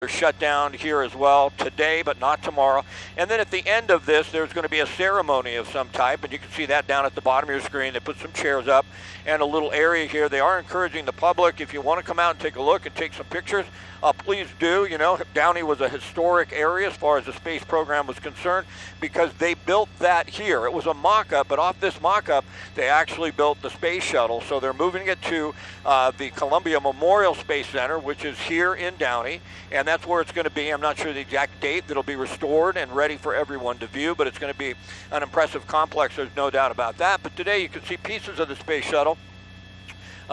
They're shut down here as well today, but not tomorrow. And then at the end of this, there's going to be a ceremony of some type, and you can see that down at the bottom of your screen. They put some chairs up and a little area here. They are encouraging the public, if you want to come out and take a look and take some pictures, please do. You know, Downey was a historic area as far as the space program was concerned because they built that here. It was a mock-up, but off this mock-up, they actually built the space shuttle. So they're moving it to the Columbia Memorial Space Center, which is here in Downey, and that's where it's going to be. I'm not sure the exact date that'll be restored and ready for everyone to view, but it's going to be an impressive complex. There's no doubt about that. But today you can see pieces of the space shuttle.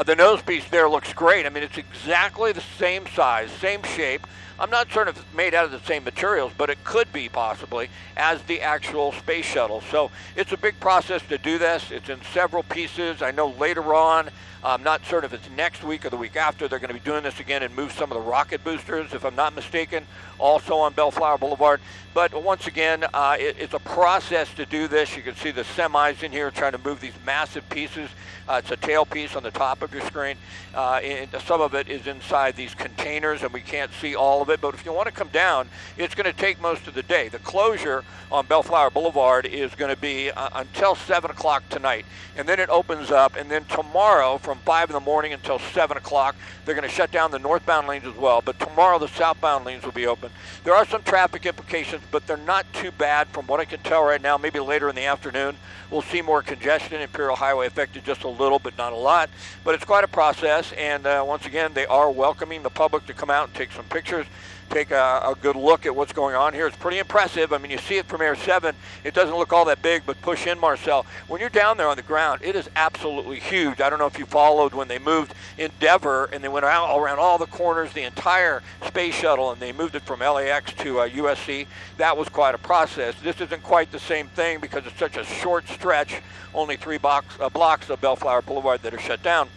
The nose piece there looks great. I mean, it's exactly the same size, same shape. I'm not certain if it's made out of the same materials, but it could be possibly as the actual space shuttle. So it's a big process to do this. It's in several pieces. I know later on, I'm not certain if it's next week or the week after, they're going to be doing this again and move some of the rocket boosters, if I'm not mistaken, also on Bellflower Boulevard. But once again, it's a process to do this. You can see the semis in here trying to move these massive pieces. It's a tail piece on the top of your screen. And some of it is inside these containers, and we can't see all of it. But if you want to come down, it's going to take most of the day. The closure on Bellflower Boulevard is going to be until 7 o'clock tonight. And then it opens up. And then tomorrow from 5 in the morning until 7 o'clock, they're going to shut down the northbound lanes as well. But tomorrow the southbound lanes will be open. There are some traffic implications, but they're not too bad from what I can tell right now. Maybe later in the afternoon, we'll see more congestion. Imperial Highway affected just a little, but not a lot. But it's quite a process. And once again, they are welcoming the public to come out and take some pictures, take a good look at what's going on here. It's pretty impressive. I mean, you see it from Air 7. It doesn't look all that big, but push in, Marcel. When you're down there on the ground, it is absolutely huge. I don't know if you followed when they moved Endeavour and they went out around all the corners, the entire space shuttle, and they moved it from LAX to USC. That was quite a process. This isn't quite the same thing because it's such a short stretch, only 3 blocks of Bellflower Boulevard that are shut down.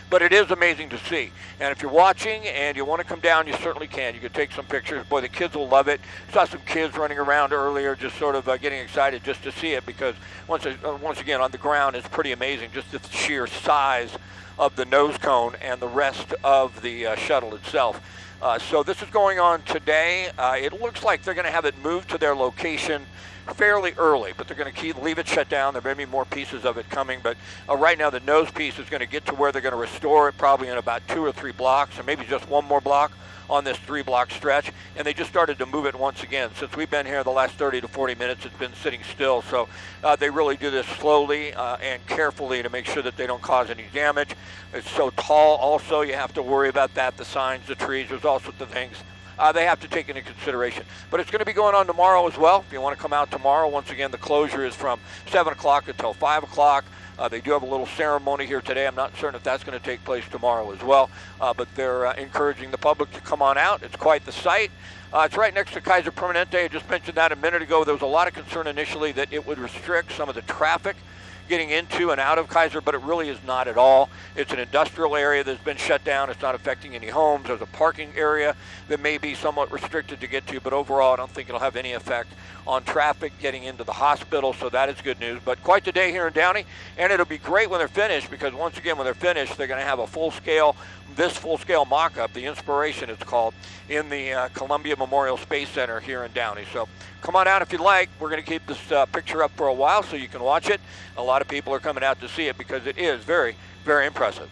But it is amazing to see. And if you're watching and you want to come down, you certainly can. You can take some pictures. Boy, the kids will love it. Saw some kids running around earlier just sort of getting excited just to see it because once again, on the ground, it's pretty amazing, just the sheer size of the nose cone and the rest of the shuttle itself. So this is going on today. It looks like they're going to have it moved to their location fairly early, but they're going to leave it shut down. There may be more pieces of it coming, but right now the nose piece is going to get to where they're going to restore it probably in about 2 or 3 blocks, or maybe just one more block on this 3-block stretch, and they just started to move it once again. Since we've been here the last 30 to 40 minutes, it's been sitting still, so they really do this slowly and carefully to make sure that they don't cause any damage. It's so tall also, you have to worry about that, the signs, the trees, there's all sorts of things they have to take into consideration. But it's going to be going on tomorrow as well. If you want to come out tomorrow, once again, the closure is from 7 o'clock until 5 o'clock. They do have a little ceremony here today. I'm not certain if that's going to take place tomorrow as well, but they're encouraging the public to come on out. It's quite the sight. It's right next to Kaiser Permanente. I just mentioned that a minute ago. There was a lot of concern initially that it would restrict some of the traffic getting into and out of Kaiser, but it really is not at all. It's an industrial area that's been shut down. It's not affecting any homes. There's a parking area that may be somewhat restricted to get to, but overall I don't think it'll have any effect on traffic getting into the hospital, so that is good news. But quite the day here in Downey, and it'll be great when they're finished because once again, when they're finished, they're going to have a full-scale mock-up, the Inspiration it's called, in the Columbia Memorial Space Center here in Downey. So come on out if you'd like. We're going to keep this picture up for a while so you can watch it. A lot of people are coming out to see it because it is very, very impressive.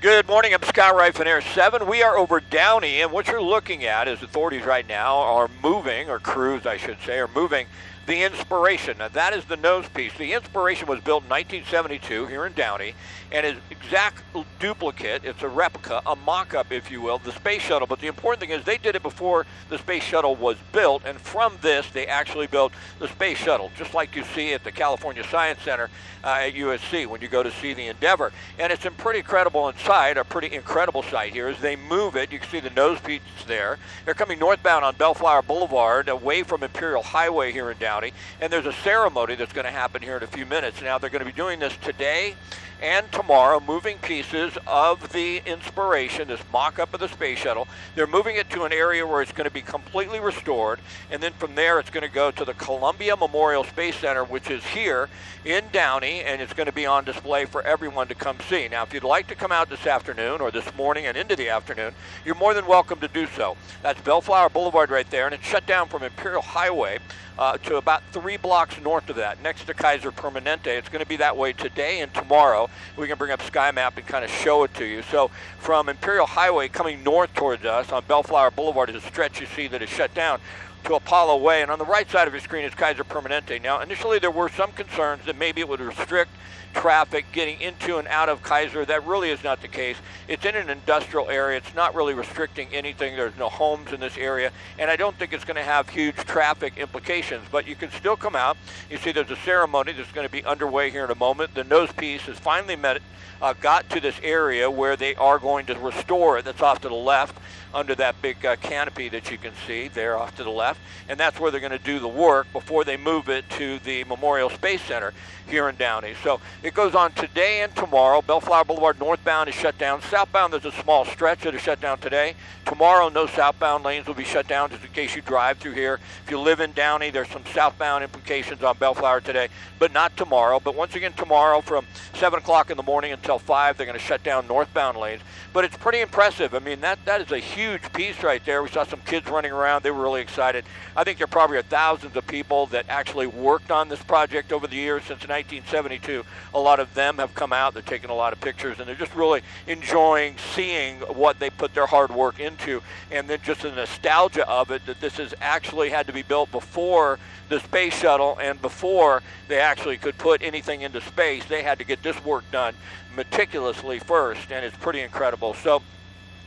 Good morning. I'm Scott Wright from Air 7. We are over Downey, and what you're looking at is authorities right now are moving, or crews, I should say, are moving the Inspiration. Now, that is the nose piece. The Inspiration was built in 1972 here in Downey, and is exact duplicate. It's a replica, a mock-up, if you will, the space shuttle. But the important thing is they did it before the space shuttle was built, and from this, they actually built the space shuttle, just like you see at the California Science Center at USC when you go to see the Endeavor. And it's pretty incredible inside, a pretty incredible sight here as they move it. You can see the nose piece there. They're coming northbound on Bellflower Boulevard, away from Imperial Highway here in Downey. And there's a ceremony that's going to happen here in a few minutes. Now, they're going to be doing this today and tomorrow, moving pieces of the Inspiration, this mock-up of the space shuttle. They're moving it to an area where it's going to be completely restored, and then from there it's going to go to the Columbia Memorial Space Center, which is here in Downey, and it's going to be on display for everyone to come see. Now, if you'd like to come out this afternoon or this morning and into the afternoon, you're more than welcome to do so. That's Bellflower Boulevard right there, and it's shut down from Imperial Highway to about 3 blocks north of that, next to Kaiser Permanente. It's going to be that way today and tomorrow. We can bring up Sky Map and kind of show it to you. So from Imperial Highway coming north towards us on Bellflower Boulevard is a stretch you see that is shut down to Apollo Way, and on the right side of your screen is Kaiser Permanente. Now, initially there were some concerns that maybe it would restrict traffic getting into and out of Kaiser. That really is not the case. It's in an industrial area. It's not really restricting anything. There's no homes in this area, and I don't think it's going to have huge traffic implications, but you can still come out. You see there's a ceremony that's going to be underway here in a moment. The nose piece has finally got to this area where they are going to restore it. That's off to the left under that big canopy that you can see there off to the left, and that's where they're going to do the work before they move it to the Memorial Space Center here in Downey. So it goes on today and tomorrow. Bellflower Boulevard northbound is shut down. Southbound, there's a small stretch that is shut down today. Tomorrow, no southbound lanes will be shut down, just in case you drive through here. If you live in Downey, there's some southbound implications on Bellflower today, but not tomorrow. But once again, tomorrow from 7 o'clock in the morning until 5, they're going to shut down northbound lanes. But it's pretty impressive. I mean, that is a huge piece right there. We saw some kids running around. They were really excited. I think there probably are thousands of people that actually worked on this project over the years since 1972. A lot of them have come out. They're taking a lot of pictures, and they're just really enjoying seeing what they put their hard work into, and then just the nostalgia of it, that this has actually had to be built before the space shuttle and before they actually could put anything into space. They had to get this work done meticulously first, and it's pretty incredible. So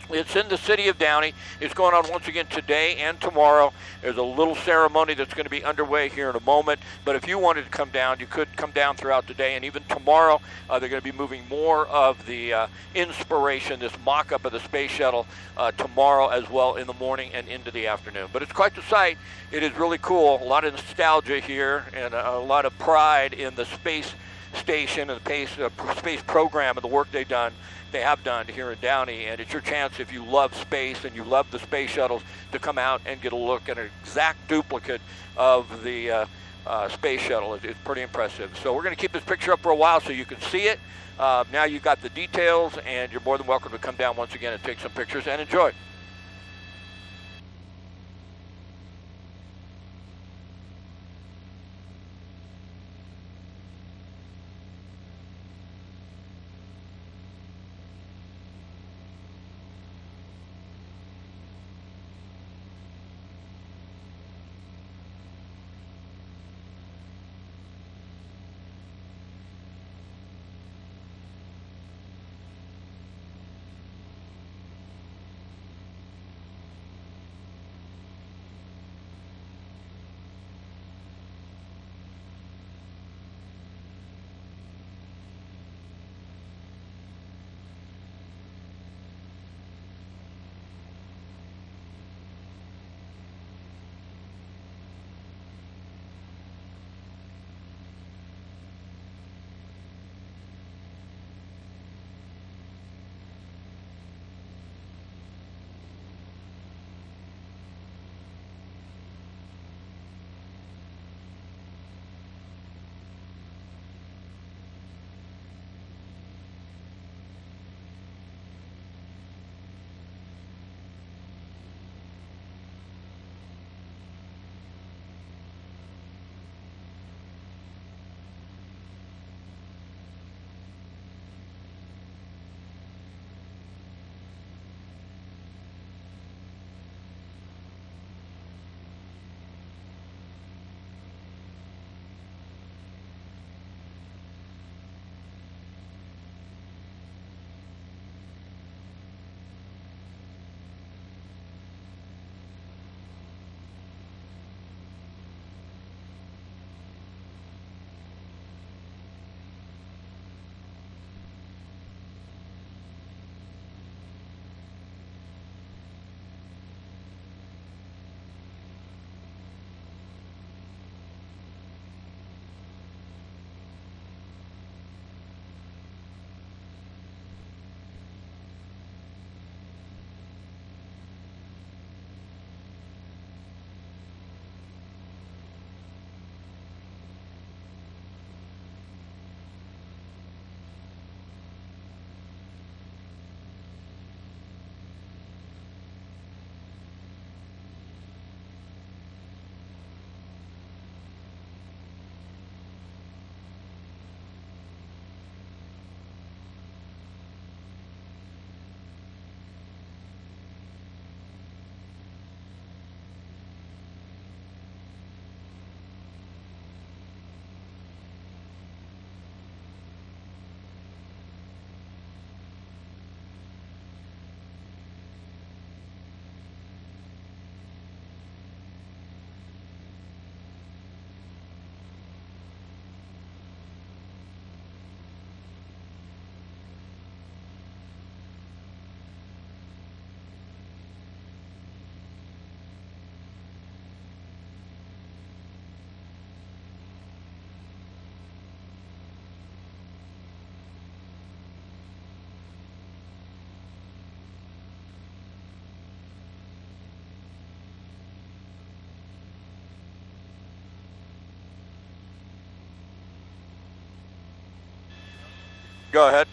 it's in the city of Downey. It's going on once again today and tomorrow. There's a little ceremony that's going to be underway here in a moment. But if you wanted to come down, you could come down throughout the day. And even tomorrow, they're going to be moving more of the Inspiration, this mock-up of the space shuttle, tomorrow as well in the morning and into the afternoon. But it's quite the sight. It is really cool. A lot of nostalgia here and a lot of pride in the space station and the space program and the work they have done here in Downey. And it's your chance, if you love space and you love the space shuttles, to come out and get a look at an exact duplicate of the space shuttle. It's pretty impressive. So we're going to keep this picture up for a while so you can see it. Now you've got the details, and you're more than welcome to come down once again and take some pictures and enjoy. Go ahead.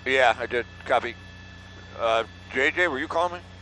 Yeah, I did. Copy. JJ, were you calling me?